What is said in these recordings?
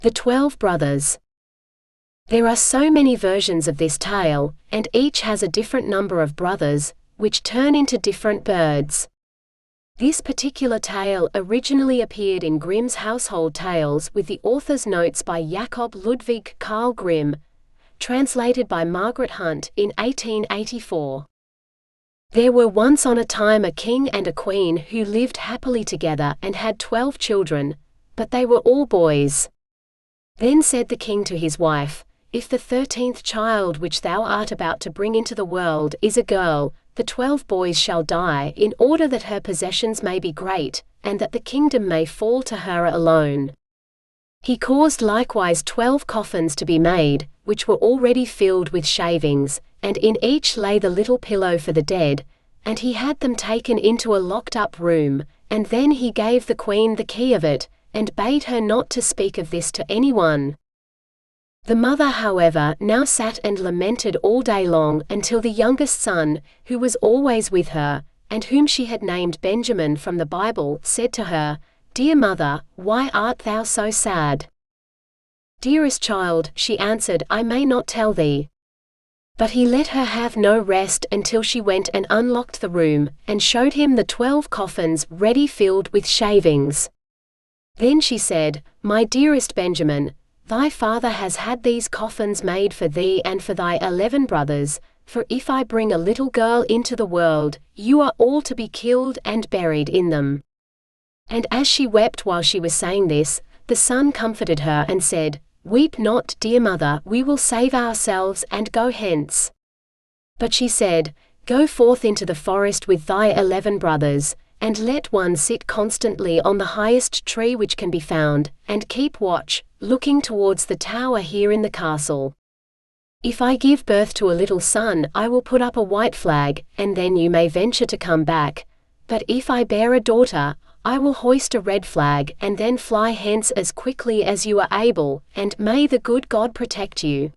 The 12 Brothers. There are so many versions of this tale, and each has a different number of brothers, which turn into different birds. This particular tale originally appeared in Grimm's Household Tales with the author's notes by Jakob Ludwig Karl Grimm, translated by Margaret Hunt in 1884. There were once on a time a king and a queen who lived happily together and had 12 children, but they were all boys. Then said the king to his wife, "If the 13th child which thou art about to bring into the world is a girl, the 12 boys shall die, in order that her possessions may be great, and that the kingdom may fall to her alone." He caused likewise 12 coffins to be made, which were already filled with shavings, and in each lay the little pillow for the dead, and he had them taken into a locked-up room, and then he gave the queen the key of it, and bade her not to speak of this to anyone. The mother, however, now sat and lamented all day long until the youngest son, who was always with her, and whom she had named Benjamin from the Bible, said to her, "Dear mother, why art thou so sad?" "Dearest child," she answered, "I may not tell thee." But he let her have no rest until she went and unlocked the room, and showed him the 12 coffins ready filled with shavings. Then she said, "My dearest Benjamin, thy father has had these coffins made for thee and for thy 11 brothers, for if I bring a little girl into the world, you are all to be killed and buried in them." And as she wept while she was saying this, the son comforted her and said, "Weep not, dear mother, we will save ourselves and go hence." But she said, "Go forth into the forest with thy 11 brothers, and let one sit constantly on the highest tree which can be found, and keep watch, looking towards the tower here in the castle. If I give birth to a little son, I will put up a white flag, and then you may venture to come back. But if I bear a daughter, I will hoist a red flag, and then fly hence as quickly as you are able, and may the good God protect you.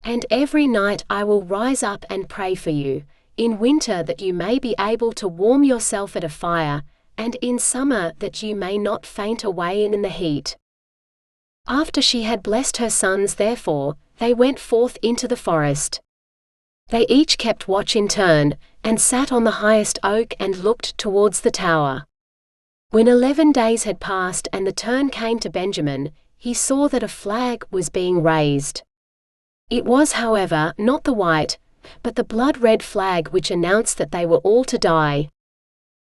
And every night I will rise up and pray for you, in winter that you may be able to warm yourself at a fire, and in summer that you may not faint away in the heat." After she had blessed her sons, therefore, they went forth into the forest. They each kept watch in turn, and sat on the highest oak and looked towards the tower. When 11 days had passed and the turn came to Benjamin, he saw that a flag was being raised. It was, however, not the white, but the blood-red flag which announced that they were all to die.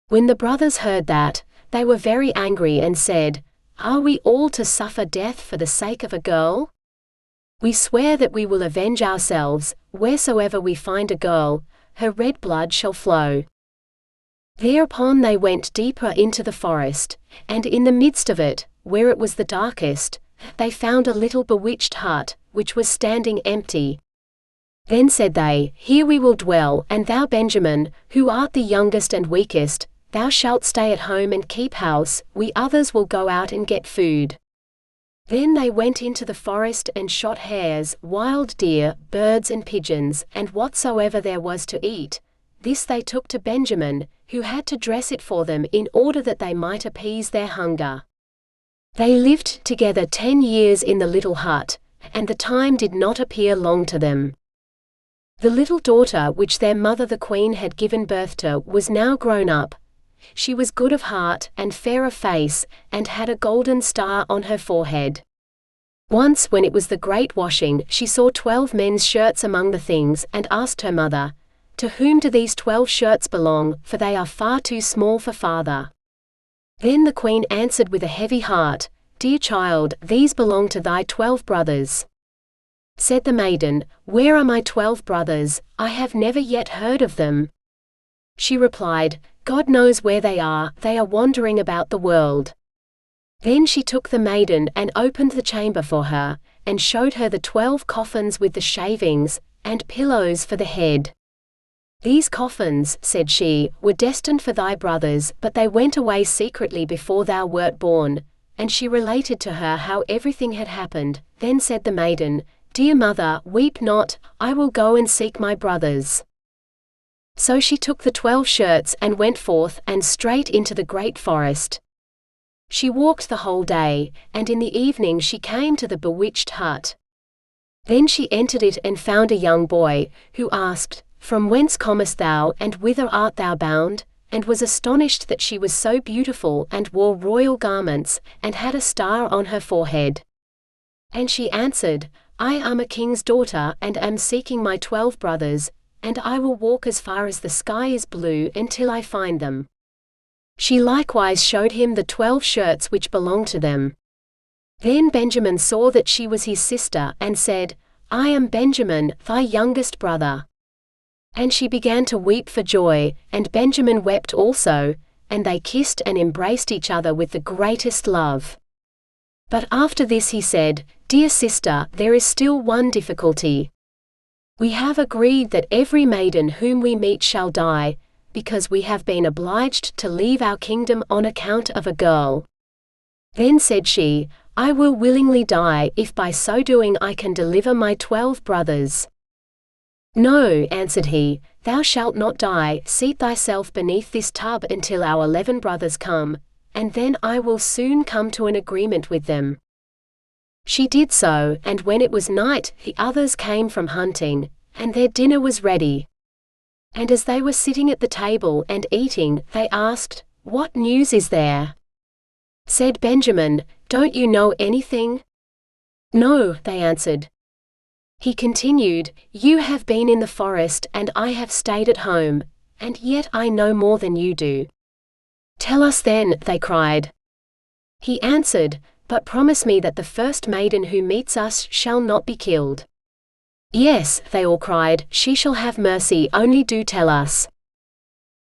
When the brothers heard that, they were very angry and said, "Are we all to suffer death for the sake of a girl? We swear that we will avenge ourselves, wheresoever we find a girl, her red blood shall flow." Thereupon they went deeper into the forest, and in the midst of it, where it was the darkest, they found a little bewitched hut, which was standing empty. Then said they, "Here we will dwell, and thou Benjamin, who art the youngest and weakest, thou shalt stay at home and keep house, we others will go out and get food." Then they went into the forest and shot hares, wild deer, birds and pigeons, and whatsoever there was to eat. This they took to Benjamin, who had to dress it for them in order that they might appease their hunger. They lived together 10 years in the little hut, and the time did not appear long to them. The little daughter which their mother the queen had given birth to was now grown up. She was good of heart, and fair of face, and had a golden star on her forehead. Once when it was the great washing, she saw 12 men's shirts among the things, and asked her mother, "To whom do these 12 shirts belong, for they are far too small for father?" Then the queen answered with a heavy heart, "Dear child, these belong to thy 12 brothers." Said the maiden, "Where are my 12 brothers? I have never yet heard of them." She replied, "God knows where they are wandering about the world." Then she took the maiden and opened the chamber for her, and showed her the 12 coffins with the shavings, and pillows for the head. "These coffins," said she, "were destined for thy brothers, but they went away secretly before thou wert born." And she related to her how everything had happened. Then said the maiden, "Dear mother, weep not, I will go and seek my brothers." So she took the 12 shirts and went forth, and straight into the great forest. She walked the whole day, and in the evening she came to the bewitched hut. Then she entered it and found a young boy, who asked, "From whence comest thou, and whither art thou bound?" and was astonished that she was so beautiful and wore royal garments, and had a star on her forehead. And she answered, "I am a king's daughter, and am seeking my 12 brothers, and I will walk as far as the sky is blue until I find them." She likewise showed him the 12 shirts which belonged to them. Then Benjamin saw that she was his sister, and said, "I am Benjamin, thy youngest brother." And she began to weep for joy, and Benjamin wept also, and they kissed and embraced each other with the greatest love. But after this he said, "Dear sister, there is still one difficulty. We have agreed that every maiden whom we meet shall die, because we have been obliged to leave our kingdom on account of a girl." Then said she, "I will willingly die if by so doing I can deliver my 12 brothers." "No," answered he, "thou shalt not die. Seat thyself beneath this tub until our 11 brothers come, and then I will soon come to an agreement with them." She did so, and when it was night, the others came from hunting, and their dinner was ready. And as they were sitting at the table and eating, they asked, "What news is there?" Said Benjamin, "Don't you know anything?" "No," they answered. He continued, "You have been in the forest and I have stayed at home, and yet I know more than you do." "Tell us then," they cried. He answered, "But promise me that the first maiden who meets us shall not be killed." "Yes," they all cried, "she shall have mercy, only do tell us."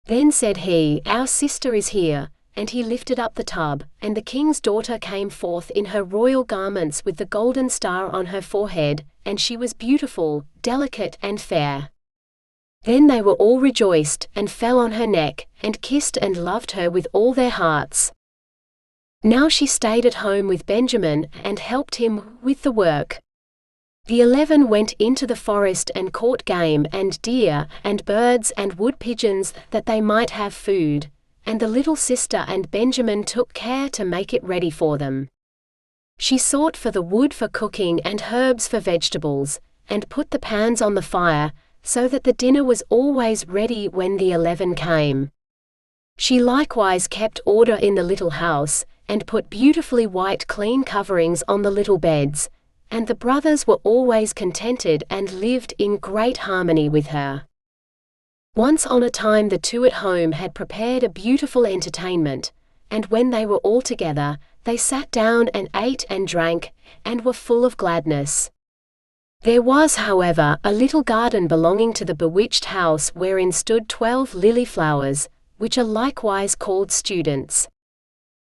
Then said he, "Our sister is here," and he lifted up the tub, and the king's daughter came forth in her royal garments with the golden star on her forehead, and she was beautiful, delicate and fair. Then they were all rejoiced, and fell on her neck, and kissed and loved her with all their hearts. Now she stayed at home with Benjamin, and helped him with the work. The 11 went into the forest and caught game and deer, and birds and wood pigeons, that they might have food, and the little sister and Benjamin took care to make it ready for them. She sought for the wood for cooking and herbs for vegetables, and put the pans on the fire, so that the dinner was always ready when the 11 came. She likewise kept order in the little house, and put beautifully white clean coverings on the little beds, and the brothers were always contented and lived in great harmony with her. Once on a time the 2 at home had prepared a beautiful entertainment, and when they were all together, they sat down and ate and drank, and were full of gladness. There was, however, a little garden belonging to the bewitched house wherein stood 12 lily flowers, which are likewise called students.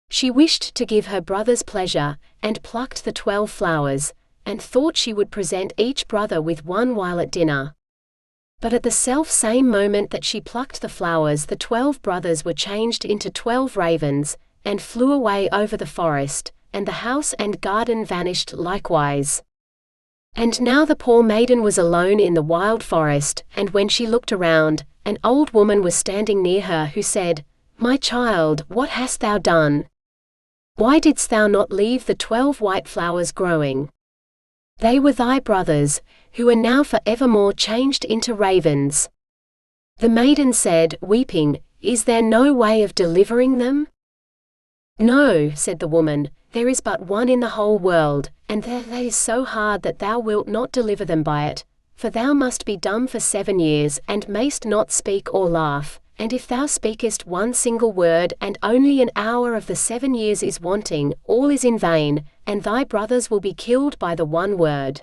She wished to give her brothers pleasure, and plucked the 12 flowers, and thought she would present each brother with one while at dinner. But at the self-same moment that she plucked the flowers, the 12 brothers were changed into 12 ravens, and flew away over the forest, and the house and garden vanished likewise. And now the poor maiden was alone in the wild forest, and when she looked around, an old woman was standing near her who said, "My child, what hast thou done? Why didst thou not leave the 12 white flowers growing? They were thy brothers, who are now for evermore changed into ravens." The maiden said, weeping, "Is there no way of delivering them?" "No," said the woman, "there is but one in the whole world, and that is so hard that thou wilt not deliver them by it, for thou must be dumb for 7 years, and mayst not speak or laugh, and if thou speakest one single word, and only an hour of the 7 years is wanting, all is in vain, and thy brothers will be killed by the one word."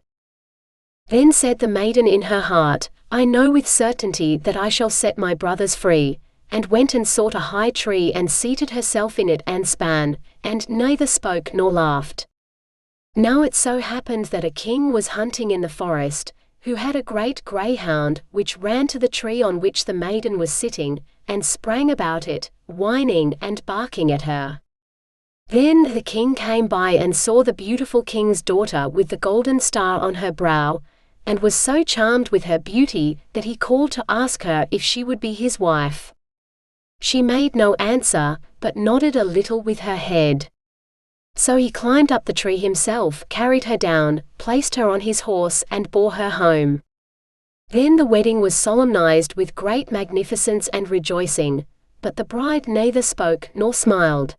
Then said the maiden in her heart, "I know with certainty that I shall set my brothers free," and went and sought a high tree and seated herself in it and span, and neither spoke nor laughed. Now it so happened that a king was hunting in the forest, who had a great greyhound, which ran to the tree on which the maiden was sitting, and sprang about it, whining and barking at her. Then the king came by and saw the beautiful king's daughter with the golden star on her brow, and was so charmed with her beauty that he called to ask her if she would be his wife. She made no answer, but nodded a little with her head. So he climbed up the tree himself, carried her down, placed her on his horse, and bore her home. Then the wedding was solemnized with great magnificence and rejoicing, but the bride neither spoke nor smiled.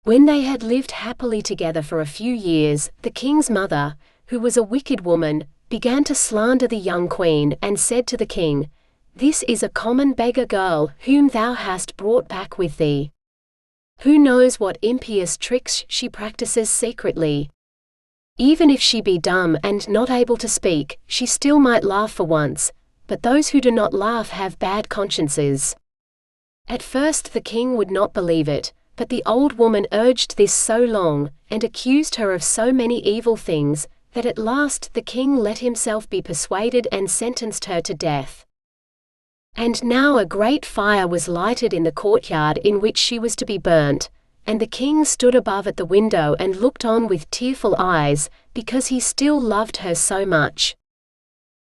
When they had lived happily together for a few years, the king's mother, who was a wicked woman, began to slander the young queen, and said to the king, "This is a common beggar girl whom thou hast brought back with thee. Who knows what impious tricks she practices secretly? Even if she be dumb and not able to speak, she still might laugh for once, but those who do not laugh have bad consciences." At first the king would not believe it, but the old woman urged this so long, and accused her of so many evil things, that at last the king let himself be persuaded and sentenced her to death. And now a great fire was lighted in the courtyard in which she was to be burnt, and the king stood above at the window and looked on with tearful eyes, because he still loved her so much.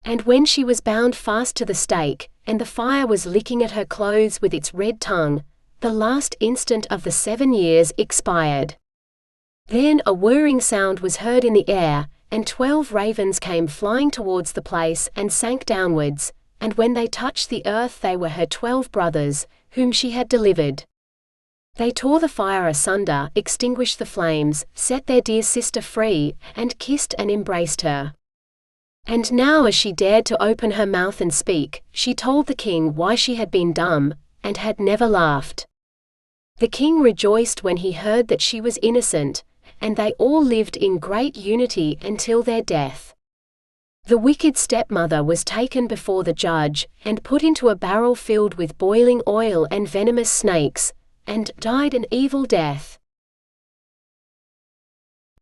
And when she was bound fast to the stake, and the fire was licking at her clothes with its red tongue, the last instant of the 7 years expired. Then a whirring sound was heard in the air, and 12 ravens came flying towards the place and sank downwards, and when they touched the earth they were her 12 brothers, whom she had delivered. They tore the fire asunder, extinguished the flames, set their dear sister free, and kissed and embraced her. And now as she dared to open her mouth and speak, she told the king why she had been dumb, and had never laughed. The king rejoiced when he heard that she was innocent, and they all lived in great unity until their death. The wicked stepmother was taken before the judge, and put into a barrel filled with boiling oil and venomous snakes, and died an evil death.